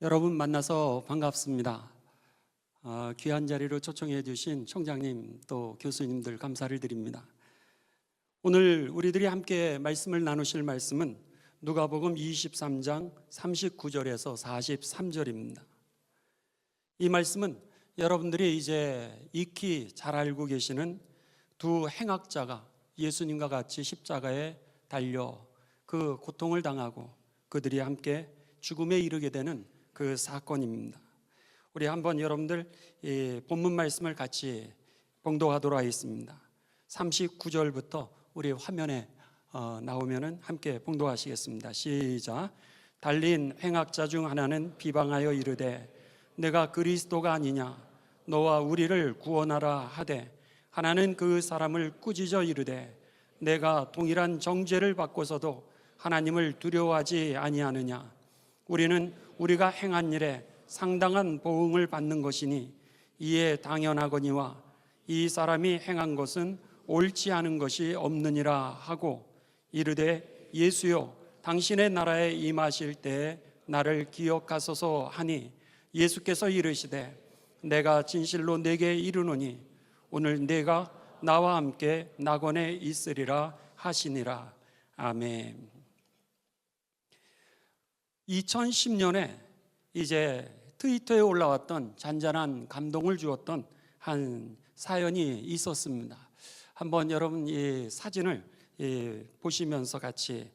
여러분 만나서 반갑습니다. 귀한 자리로 초청해 주신 총장님 또 교수님들 감사를 드립니다. 오늘 우리들이 함께 말씀을 나누실 말씀은 누가복음 23장 39절에서 43절입니다. 이 말씀은 여러분들이 이제 익히 잘 알고 계시는 두 행악자가 예수님과 같이 십자가에 달려 그 고통을 당하고 그들이 함께 죽음에 이르게 되는 그 사건입니다. 우리 한번 여러분들 이 본문 말씀을 같이 봉독하도록 하겠습니다. 39절부터 우리 화면에 나오면은 함께 봉독하시겠습니다. 시작. 달린 행악자 중 하나는 비방하여 이르되 내가 그리스도가 아니냐 너와 우리를 구원하라 하되 하나는 그 사람을 꾸짖어 이르되 내가 동일한 정죄를 받고서도 하나님을 두려워하지 아니하느냐 우리는 우리가 행한 일에 상당한 보응을 받는 것이니 이에 당연하거니와 이 사람이 행한 것은 옳지 않은 것이 없느니라 하고 이르되 예수여 당신의 나라에 임하실 때에 나를 기억하소서 하니 예수께서 이르시되 내가 진실로 내게 이르노니 오늘 내가 나와 함께 낙원에 있으리라 하시니라. 아멘. 2010년에 이제 트위터에 올라왔던 잔잔한 감동을 주었던 한 사연이 있었습니다. 한번 여러분 이 사진을 보시면서 같이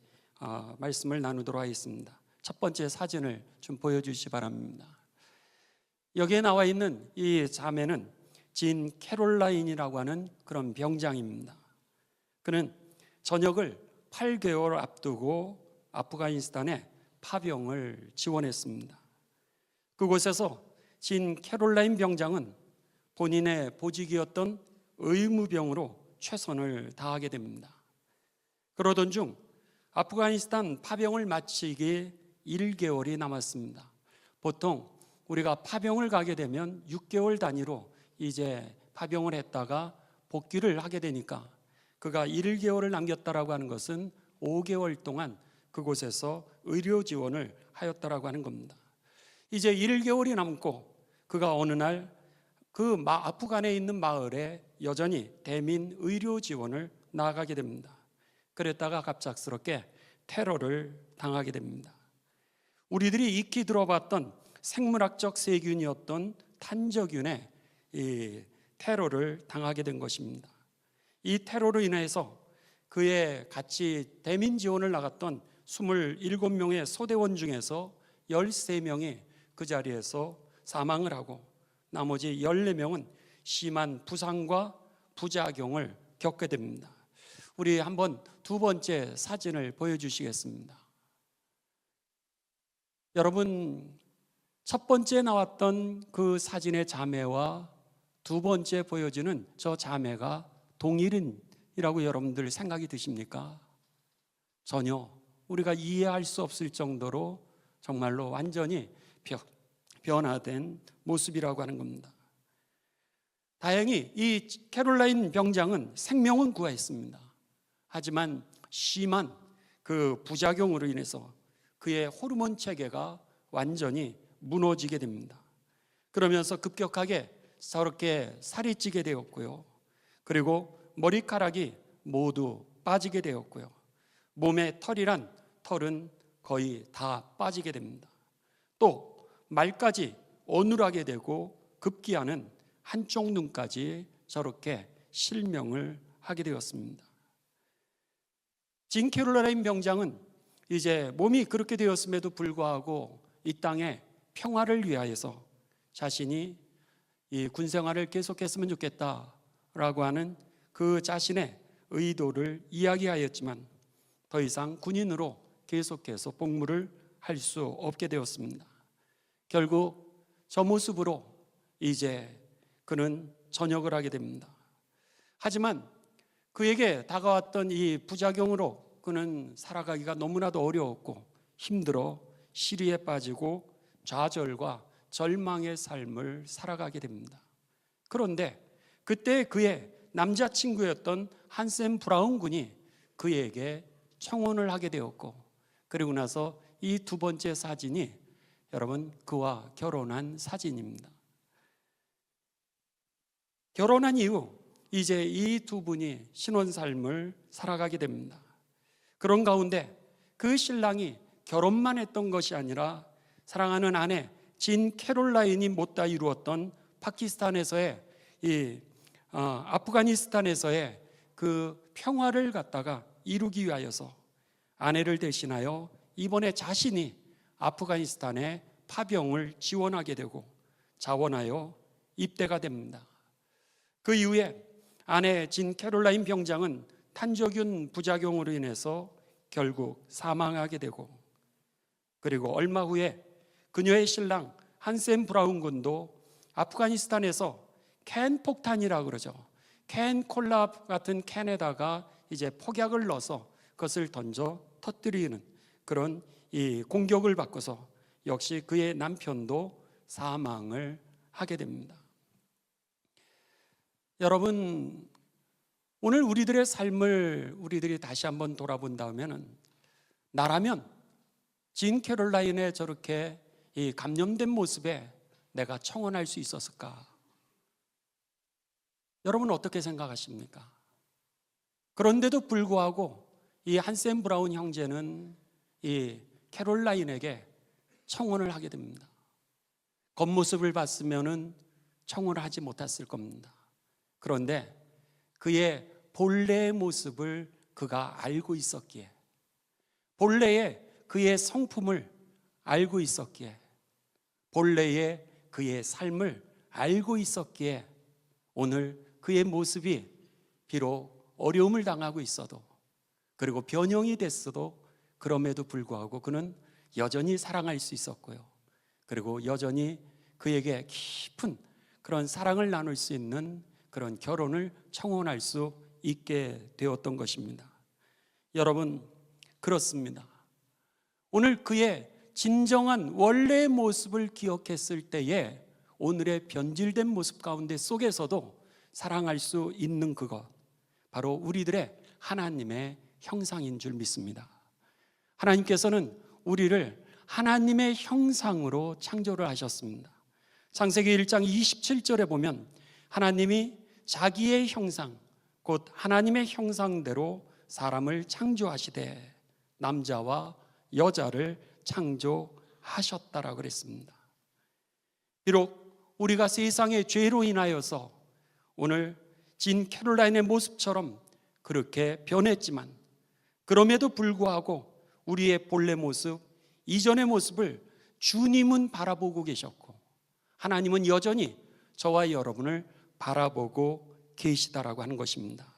말씀을 나누도록 하겠습니다. 첫 번째 사진을 좀 보여주시기 바랍니다. 여기에 나와 있는 이 자매는 진 캐롤라인이라고 하는 그런 병장입니다. 그는 전역을 8개월 앞두고 아프가니스탄에 파병을 지원했습니다. 그곳에서 진 캐롤라인 병장은 본인의 보직이었던 의무병으로 최선을 다하게 됩니다. 그러던 중 아프가니스탄 파병을 마치기 1개월이 남았습니다. 보통 우리가 파병을 가게 되면 6개월 단위로 이제 파병을 했다가 복귀를 하게 되니까 그가 1개월을 남겼다라고 하는 것은 5개월 동안 그곳에서 의료 지원을 하였다라고 하는 겁니다. 이제 1개월이 남고 그가 어느 날 그 아프간에 있는 마을에 여전히 대민 의료 지원을 나아가게 됩니다. 그랬다가 갑작스럽게 테러를 당하게 됩니다. 우리들이 익히 들어봤던 생물학적 세균이었던 탄저균의 이 테러를 당하게 된 것입니다. 이 테러로 인해서 그의 같이 대민 지원을 나갔던 27명의 소대원 중에서 13명이 그 자리에서 사망을 하고 나머지 14명은 심한 부상과 부작용을 겪게 됩니다. 우리 한번 두 번째 사진을 보여주시겠습니다. 여러분, 첫 번째 나왔던 그 사진의 자매와 두 번째 보여지는 저 자매가 동일인이라고 여러분들 생각이 드십니까? 전혀 우리가 이해할 수 없을 정도로 정말로 완전히 변화된 모습이라고 하는 겁니다. 다행히 이 캐롤라인 병장은 생명은 구했습니다. 하지만 심한 그 부작용으로 인해서 그의 호르몬 체계가 완전히 무너지게 됩니다. 그러면서 급격하게 저렇게 살이 찌게 되었고요. 그리고 머리카락이 모두 빠지게 되었고요. 몸의 털은 거의 다 빠지게 됩니다. 또 말까지 어눌하게 되고 급기야는 한쪽 눈까지 저렇게 실명을 하게 되었습니다. 진 캐롤라인 병장은 이제 몸이 그렇게 되었음에도 불구하고 이 땅에 평화를 위하여서 자신이 이 군 생활을 계속했으면 좋겠다라고 하는 그 자신의 의도를 이야기하였지만 더 이상 군인으로 계속해서 복무를 할 수 없게 되었습니다. 결국 저 모습으로 이제 그는 전역을 하게 됩니다. 하지만 그에게 다가왔던 이 부작용으로 그는 살아가기가 너무나도 어려웠고 힘들어 시리에 빠지고 좌절과 절망의 삶을 살아가게 됩니다. 그런데 그때 그의 남자친구였던 한샘 브라운 군이 그에게 청혼을 하게 되었고 그리고 나서 이 두 번째 사진이 여러분, 그와 결혼한 사진입니다. 결혼한 이후 이제 이 두 분이 신혼삶을 살아가게 됩니다. 그런 가운데 그 신랑이 결혼만 했던 것이 아니라 사랑하는 아내 진 캐롤라인이 못다 이루었던 파키스탄에서의 아프가니스탄에서의 그 평화를 갖다가 이루기 위하여서 아내를 대신하여 이번에 자신이 아프가니스탄의 파병을 지원하게 되고 자원하여 입대가 됩니다. 그 이후에 아내 진 캐롤라인 병장은 탄저균 부작용으로 인해서 결국 사망하게 되고, 그리고 얼마 후에 그녀의 신랑 한센 브라운 군도 아프가니스탄에서 캔 폭탄이라고 그러죠. 캔 콜라 같은 캔에다가 이제 폭약을 넣어서 그것을 던져 터뜨리는 그런 이 공격을 받고서 역시 그의 남편도 사망을 하게 됩니다. 여러분, 오늘 우리들의 삶을 우리들이 다시 한번 돌아본다면은, 나라면 진 캐롤라인의 저렇게 이 감염된 모습에 내가 청혼할 수 있었을까? 여러분 어떻게 생각하십니까? 그런데도 불구하고 이 한센 브라운 형제는 이 캐롤라인에게 청혼을 하게 됩니다. 겉모습을 봤으면은 청혼을 하지 못했을 겁니다. 그런데 그의 본래의 모습을 그가 알고 있었기에, 본래의 그의 성품을 알고 있었기에, 본래의 그의 삶을 알고 있었기에 오늘 그의 모습이 비록 어려움을 당하고 있어도, 그리고 변형이 됐어도 그럼에도 불구하고 그는 여전히 사랑할 수 있었고요, 그리고 여전히 그에게 깊은 그런 사랑을 나눌 수 있는 그런 결혼을 청혼할 수 있게 되었던 것입니다. 여러분, 그렇습니다. 오늘 그의 진정한 원래의 모습을 기억했을 때에 오늘의 변질된 모습 가운데 속에서도 사랑할 수 있는 그것, 바로 우리들의 하나님의 형상인 줄 믿습니다. 하나님께서는 우리를 하나님의 형상으로 창조를 하셨습니다. 창세기 1장 27절에 보면 하나님이 자기의 형상, 곧 하나님의 형상대로 사람을 창조하시되 남자와 여자를 창조하셨다라고 그랬습니다. 비록 우리가 세상의 죄로 인하여서 오늘 진 캐롤라인의 모습처럼 그렇게 변했지만, 그럼에도 불구하고 우리의 본래 모습, 이전의 모습을 주님은 바라보고 계셨고, 하나님은 여전히 저와 여러분을 바라보고 계시다라고 하는 것입니다.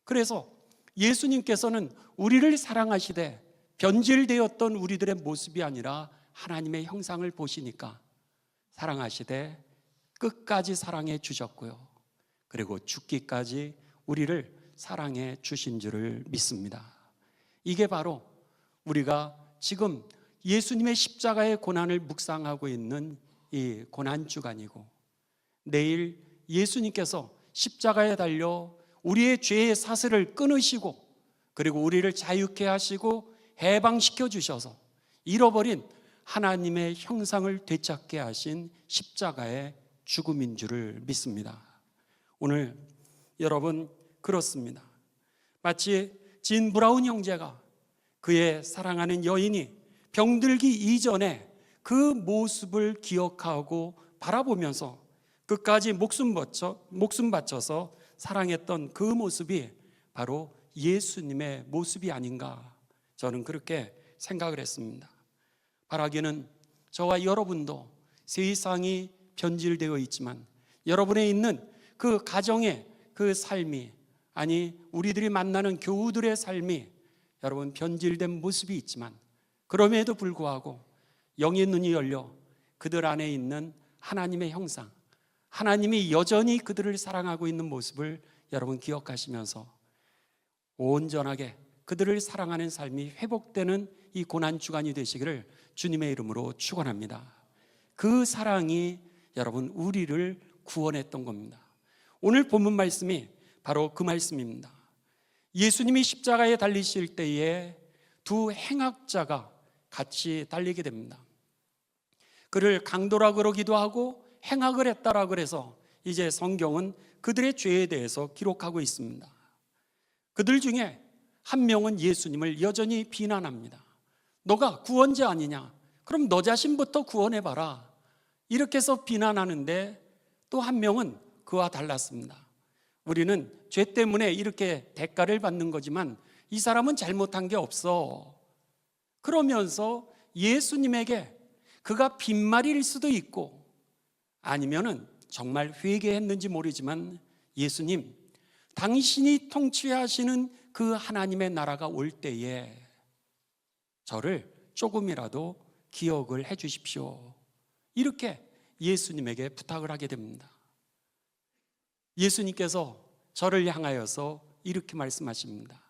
그래서 예수님께서는 우리를 사랑하시되 변질되었던 우리들의 모습이 아니라 하나님의 형상을 보시니까 사랑하시되 끝까지 사랑해 주셨고요, 그리고 죽기까지 우리를 사랑해 주신 줄을 믿습니다. 이게 바로 우리가 지금 예수님의 십자가의 고난을 묵상하고 있는 이 고난주간이고, 내일 예수님께서 십자가에 달려 우리의 죄의 사슬을 끊으시고, 그리고 우리를 자유케 하시고 해방시켜 주셔서 잃어버린 하나님의 형상을 되찾게 하신 십자가의 죽음인 줄을 믿습니다. 오늘 여러분, 그렇습니다. 마치 진 브라운 형제가 그의 사랑하는 여인이 병들기 이전에 그 모습을 기억하고 바라보면서 끝까지 목숨 바쳐서 사랑했던 그 모습이 바로 예수님의 모습이 아닌가, 저는 그렇게 생각을 했습니다. 바라기는 저와 여러분도 세상이 변질되어 있지만 여러분의 있는 그 가정의 그 삶이, 아니 우리들이 만나는 교우들의 삶이 여러분 변질된 모습이 있지만, 그럼에도 불구하고 영의 눈이 열려 그들 안에 있는 하나님의 형상, 하나님이 여전히 그들을 사랑하고 있는 모습을 여러분 기억하시면서 온전하게 그들을 사랑하는 삶이 회복되는 이 고난주간이 되시기를 주님의 이름으로 축원합니다. 그 사랑이 여러분 우리를 구원했던 겁니다. 오늘 본문 말씀이 바로 그 말씀입니다. 예수님이 십자가에 달리실 때에 두 행악자가 같이 달리게 됩니다. 그를 강도라 그러기도 하고 행악을 했다라 그래서 이제 성경은 그들의 죄에 대해서 기록하고 있습니다. 그들 중에 한 명은 예수님을 여전히 비난합니다. 너가 구원자 아니냐? 그럼 너 자신부터 구원해봐라. 이렇게 해서 비난하는데, 또 한 명은 그와 달랐습니다. 우리는 죄 때문에 이렇게 대가를 받는 거지만 이 사람은 잘못한 게 없어. 그러면서 예수님에게 그가 빈말일 수도 있고 아니면은 정말 회개했는지 모르지만, 예수님, 당신이 통치하시는 그 하나님의 나라가 올 때에 저를 조금이라도 기억을 해 주십시오. 이렇게 예수님에게 부탁을 하게 됩니다. 예수님께서 저를 향하여서 이렇게 말씀하십니다.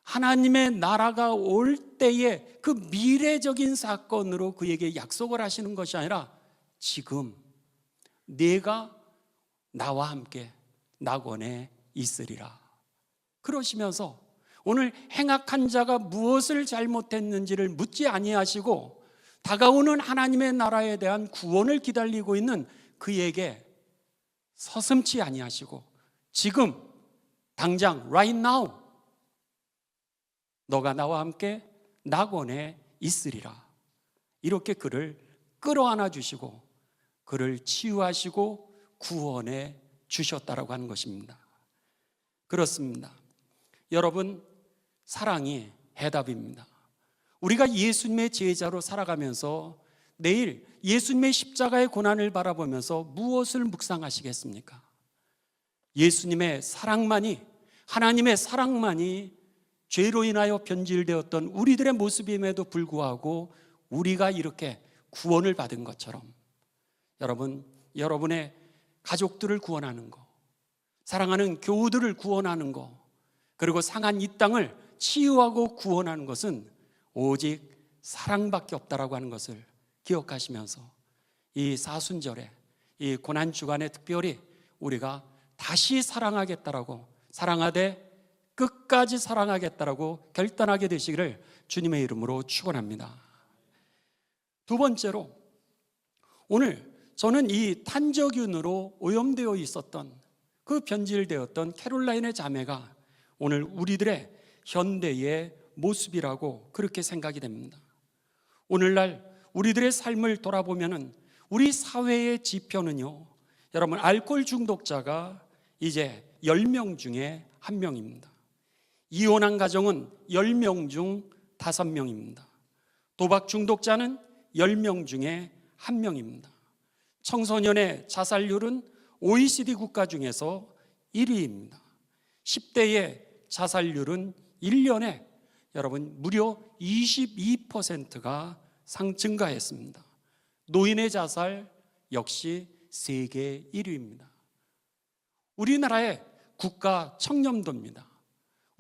하나님의 나라가 올 때에 그 미래적인 사건으로 그에게 약속을 하시는 것이 아니라 지금 네가 나와 함께 낙원에 있으리라. 그러시면서 오늘 행악한 자가 무엇을 잘못했는지를 묻지 아니하시고 다가오는 하나님의 나라에 대한 구원을 기다리고 있는 그에게 서슴지 아니하시고 지금 당장 right now 너가 나와 함께 낙원에 있으리라. 이렇게 그를 끌어안아 주시고 그를 치유하시고 구원해 주셨다라고 하는 것입니다. 그렇습니다. 여러분, 사랑이 해답입니다. 우리가 예수님의 제자로 살아가면서 내일 예수님의 십자가의 고난을 바라보면서 무엇을 묵상하시겠습니까? 예수님의 사랑만이, 하나님의 사랑만이 죄로 인하여 변질되었던 우리들의 모습임에도 불구하고 우리가 이렇게 구원을 받은 것처럼 여러분, 여러분의 가족들을 구원하는 거, 사랑하는 교우들을 구원하는 거, 그리고 상한 이 땅을 치유하고 구원하는 것은 오직 사랑밖에 없다라고 하는 것을 기억하시면서 이 사순절에, 이 고난주간에 특별히 우리가 다시 사랑하겠다라고, 사랑하되 끝까지 사랑하겠다라고 결단하게 되시기를 주님의 이름으로 축원합니다. 두 번째로, 오늘 저는 이 탄저균으로 오염되어 있었던 그 변질되었던 캐롤라인의 자매가 오늘 우리들의 현대의 모습이라고 그렇게 생각이 됩니다. 오늘날 우리들의 삶을 돌아보면은 우리 사회의 지표는요, 여러분, 알코올 중독자가 이제 10명 중에 1명입니다. 이혼한 가정은 10명 중 5명입니다. 도박 중독자는 10명 중에 1명입니다. 청소년의 자살률은 OECD 국가 중에서 1위입니다. 10대의 자살률은 1년에 여러분 무려 22%가 증가했습니다. 노인의 자살 역시 세계 1위입니다. 우리나라의 국가 청렴도입니다.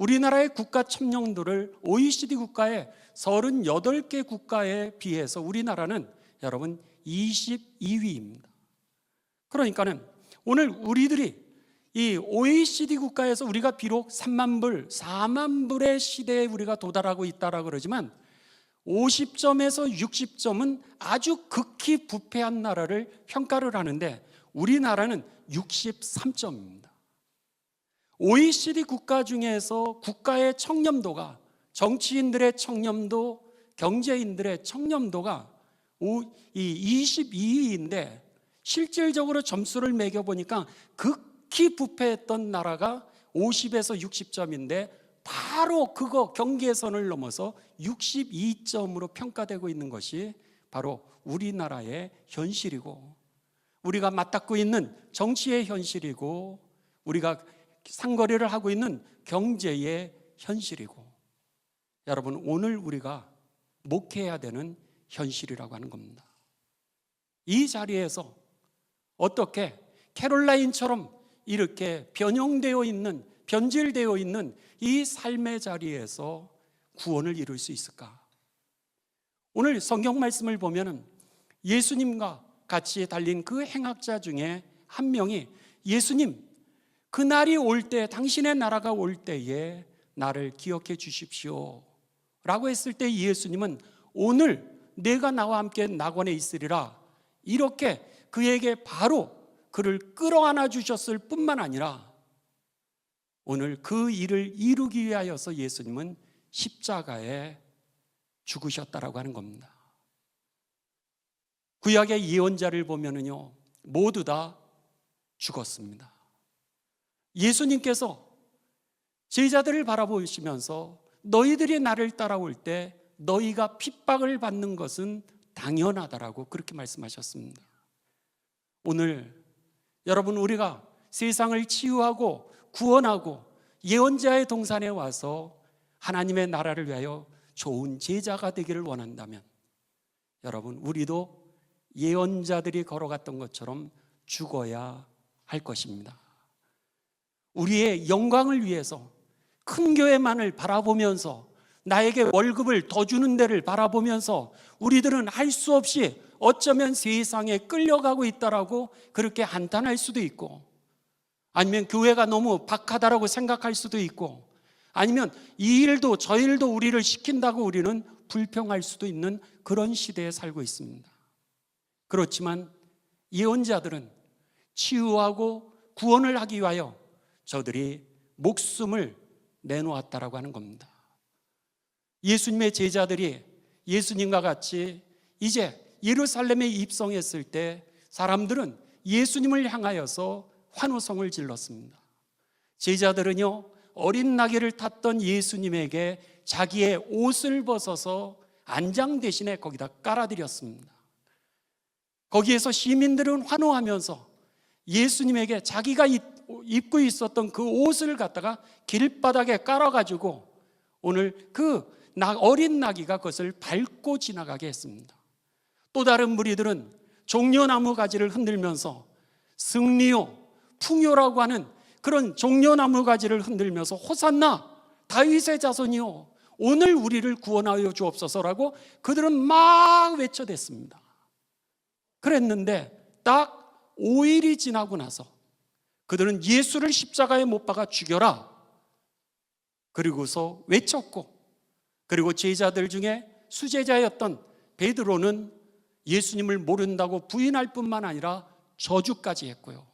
우리나라의 국가 청렴도를 OECD 국가의 38개 국가에 비해서 우리나라는 여러분 22위입니다. 그러니까는 오늘 우리들이 이 OECD 국가에서 우리가 비록 3만 불, 4만 불의 시대에 우리가 도달하고 있다라고 그러지만 50점에서 60점은 아주 극히 부패한 나라를 평가를 하는데 우리나라는 63점입니다. OECD 국가 중에서 국가의 청렴도가, 정치인들의 청렴도, 경제인들의 청렴도가 22위인데 실질적으로 점수를 매겨보니까 극히 부패했던 나라가 50에서 60점인데 바로 그거 경계선을 넘어서 62점으로 평가되고 있는 것이 바로 우리나라의 현실이고 우리가 맞닿고 있는 정치의 현실이고 우리가 상거래를 하고 있는 경제의 현실이고 여러분, 오늘 우리가 목회해야 되는 현실이라고 하는 겁니다. 이 자리에서 어떻게 캐롤라인처럼 이렇게 변형되어 있는, 변질되어 있는 이 삶의 자리에서 구원을 이룰 수 있을까? 오늘 성경 말씀을 보면 예수님과 같이 달린 그 행악자 중에 한 명이 예수님, 그날이 올 때, 당신의 나라가 올 때에 나를 기억해 주십시오 라고 했을 때 예수님은 오늘 내가 나와 함께 낙원에 있으리라, 이렇게 그에게 바로 그를 끌어안아 주셨을 뿐만 아니라 오늘 그 일을 이루기 위하여서 예수님은 십자가에 죽으셨다라고 하는 겁니다. 구약의 예언자를 보면은요, 모두 다 죽었습니다. 예수님께서 제자들을 바라보시면서 너희들이 나를 따라올 때 너희가 핍박을 받는 것은 당연하다라고 그렇게 말씀하셨습니다. 오늘 여러분, 우리가 세상을 치유하고 구원하고 예언자의 동산에 와서 하나님의 나라를 위하여 좋은 제자가 되기를 원한다면 여러분, 우리도 예언자들이 걸어갔던 것처럼 죽어야 할 것입니다. 우리의 영광을 위해서 큰 교회만을 바라보면서 나에게 월급을 더 주는 데를 바라보면서 우리들은 할 수 없이 어쩌면 세상에 끌려가고 있다라고 그렇게 한탄할 수도 있고, 아니면 교회가 너무 박하다라고 생각할 수도 있고, 아니면 이 일도 저 일도 우리를 시킨다고 우리는 불평할 수도 있는 그런 시대에 살고 있습니다. 그렇지만 예언자들은 치유하고 구원을 하기 위하여 저들이 목숨을 내놓았다라고 하는 겁니다. 예수님의 제자들이 예수님과 같이 이제 예루살렘에 입성했을 때 사람들은 예수님을 향하여서 환호성을 질렀습니다. 제자들은요, 어린 나귀를 탔던 예수님에게 자기의 옷을 벗어서 안장 대신에 거기다 깔아드렸습니다. 거기에서 시민들은 환호하면서 예수님에게 자기가 입고 있었던 그 옷을 갖다가 길바닥에 깔아가지고 오늘 그 어린 나귀가 그것을 밟고 지나가게 했습니다. 또 다른 무리들은 종려나무 가지를 흔들면서 승리요, 풍요라고 하는 그런 종려나무 가지를 흔들면서 호산나 다윗의 자손이요, 오늘 우리를 구원하여 주옵소서라고 그들은 막 외쳐댔습니다. 그랬는데 딱 5일이 지나고 나서 그들은 예수를 십자가에 못 박아 죽여라, 그리고서 외쳤고, 그리고 제자들 중에 수제자였던 베드로는 예수님을 모른다고 부인할 뿐만 아니라 저주까지 했고요.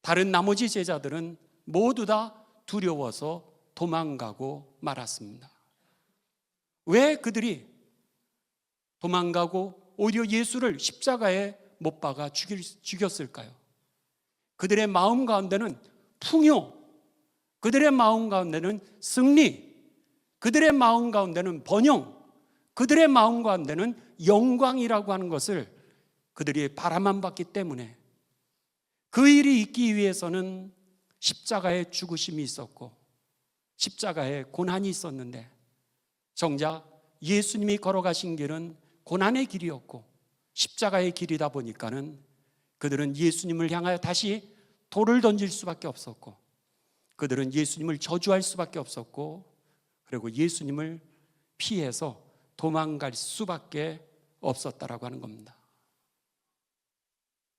다른 나머지 제자들은 모두 다 두려워서 도망가고 말았습니다. 왜 그들이 도망가고 오히려 예수를 십자가에 못 박아 죽였을까요? 그들의 마음 가운데는 풍요, 그들의 마음 가운데는 승리, 그들의 마음 가운데는 번영, 그들의 마음 가운데는 영광이라고 하는 것을 그들이 바라만 봤기 때문에 그 일이 있기 위해서는 십자가의 죽으심이 있었고 십자가의 고난이 있었는데, 정작 예수님이 걸어가신 길은 고난의 길이었고 십자가의 길이다 보니까는 그들은 예수님을 향하여 다시 돌을 던질 수밖에 없었고, 그들은 예수님을 저주할 수밖에 없었고, 그리고 예수님을 피해서 도망갈 수밖에 없었다라고 하는 겁니다.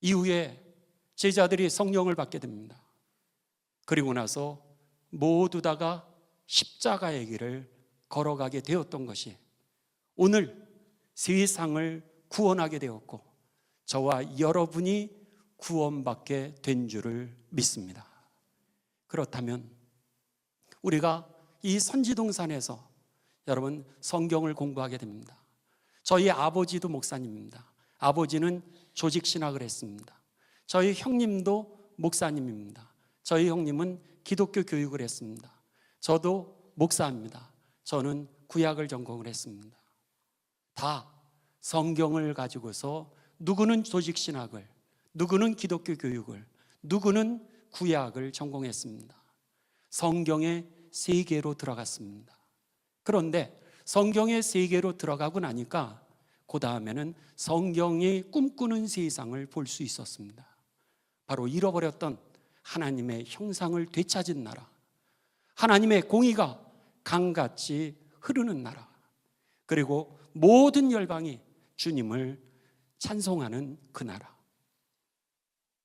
이후에 제자들이 성령을 받게 됩니다. 그리고 나서 모두 다가 십자가의 길을 걸어가게 되었던 것이 오늘 세상을 구원하게 되었고 저와 여러분이 구원받게 된 줄을 믿습니다. 그렇다면 우리가 이 선지동산에서 여러분 성경을 공부하게 됩니다. 저희 아버지도 목사님입니다. 아버지는 조직신학을 했습니다. 저희 형님도 목사님입니다. 저희 형님은 기독교 교육을 했습니다. 저도 목사입니다. 저는 구약을 전공을 했습니다. 다 성경을 가지고서 누구는 조직신학을, 누구는 기독교 교육을, 누구는 구약을 전공했습니다. 성경의 세계로 들어갔습니다. 그런데 성경의 세계로 들어가고 나니까 그 다음에는 성경이 꿈꾸는 세상을 볼 수 있었습니다. 바로 잃어버렸던 하나님의 형상을 되찾은 나라, 하나님의 공의가 강같이 흐르는 나라, 그리고 모든 열방이 주님을 찬송하는 그 나라,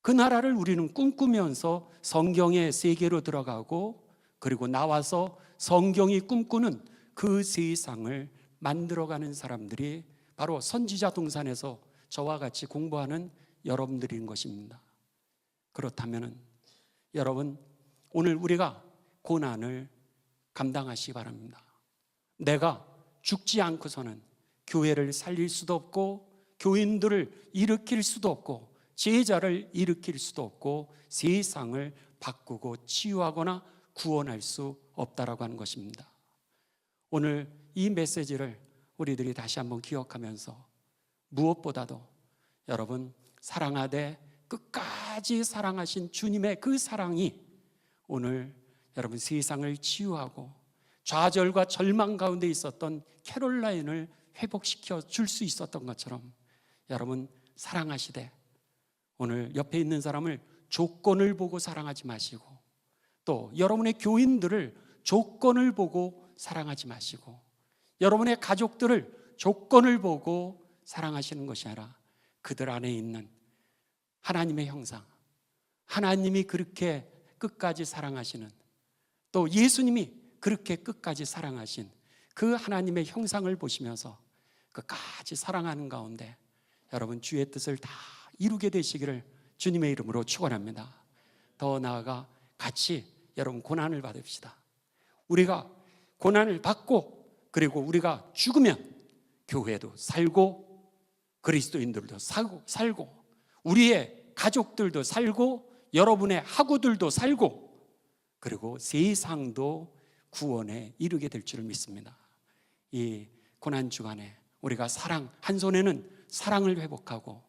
그 나라를 우리는 꿈꾸면서 성경의 세계로 들어가고 그리고 나와서 성경이 꿈꾸는 그 세상을 만들어가는 사람들이 바로 선지자 동산에서 저와 같이 공부하는 여러분들인 것입니다. 그렇다면 여러분, 오늘 우리가 고난을 감당하시기 바랍니다. 내가 죽지 않고서는 교회를 살릴 수도 없고, 교인들을 일으킬 수도 없고, 제자를 일으킬 수도 없고, 세상을 바꾸고 치유하거나 구원할 수 없다라고 하는 것입니다. 오늘 이 메시지를 우리들이 다시 한번 기억하면서 무엇보다도 여러분, 사랑하되 끝까지 사랑하신 주님의 그 사랑이 오늘 여러분 세상을 치유하고 좌절과 절망 가운데 있었던 캐롤라인을 회복시켜 줄 수 있었던 것처럼 여러분 사랑하시되 오늘 옆에 있는 사람을 조건을 보고 사랑하지 마시고, 또 여러분의 교인들을 조건을 보고 사랑하지 마시고, 여러분의 가족들을 조건을 보고 사랑하시는 것이 아니라 그들 안에 있는 하나님의 형상, 하나님이 그렇게 끝까지 사랑하시는, 또 예수님이 그렇게 끝까지 사랑하신 그 하나님의 형상을 보시면서 끝까지 사랑하는 가운데 여러분 주의 뜻을 다 이루게 되시기를 주님의 이름으로 축원합니다. 더 나아가 같이 여러분 고난을 받읍시다. 우리가 고난을 받고, 그리고 우리가 죽으면 교회도 살고 그리스도인들도 살고 우리의 가족들도 살고 여러분의 학우들도 살고, 그리고 세상도 구원에 이르게 될 줄을 믿습니다. 이 고난 주간에 우리가 한 손에는 사랑을 회복하고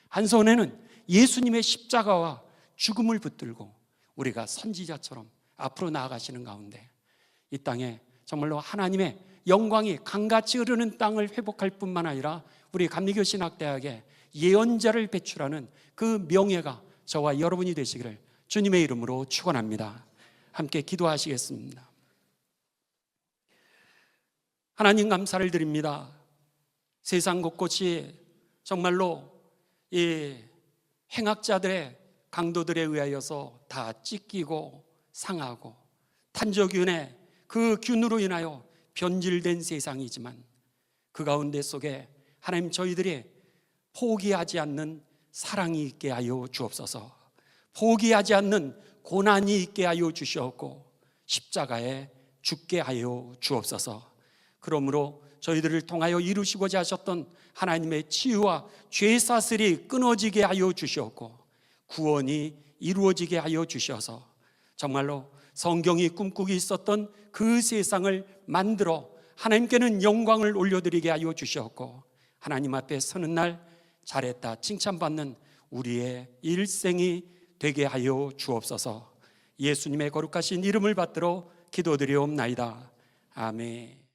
한 손에는 예수님의 십자가와 죽음을 붙들고 우리가 선지자처럼 앞으로 나아가시는 가운데 이 땅에 정말로 하나님의 영광이 강같이 흐르는 땅을 회복할 뿐만 아니라 우리 감리교신학대학에 예언자를 배출하는 그 명예가 저와 여러분이 되시기를 주님의 이름으로 축원합니다. 함께 기도하시겠습니다. 하나님 감사를 드립니다. 세상 곳곳이 정말로 이 행악자들의 강도들에 의하여서 다 찢기고 상하고 탄저균의 그 균으로 인하여 변질된 세상이지만 그 가운데 속에 하나님 저희들이 포기하지 않는 사랑이 있게 하여 주옵소서. 포기하지 않는 고난이 있게 하여 주시옵고 십자가에 죽게 하여 주옵소서. 그러므로 저희들을 통하여 이루시고자 하셨던 하나님의 치유와 죄사슬이 끊어지게 하여 주시옵고 구원이 이루어지게 하여 주셔서 정말로 성경이 꿈꾸기 있었던 그 세상을 만들어 하나님께는 영광을 올려드리게 하여 주시옵고 하나님 앞에 서는 날 잘했다 칭찬받는 우리의 일생이 되게 하여 주옵소서. 예수님의 거룩하신 이름을 받들어 기도드리옵나이다. 아멘.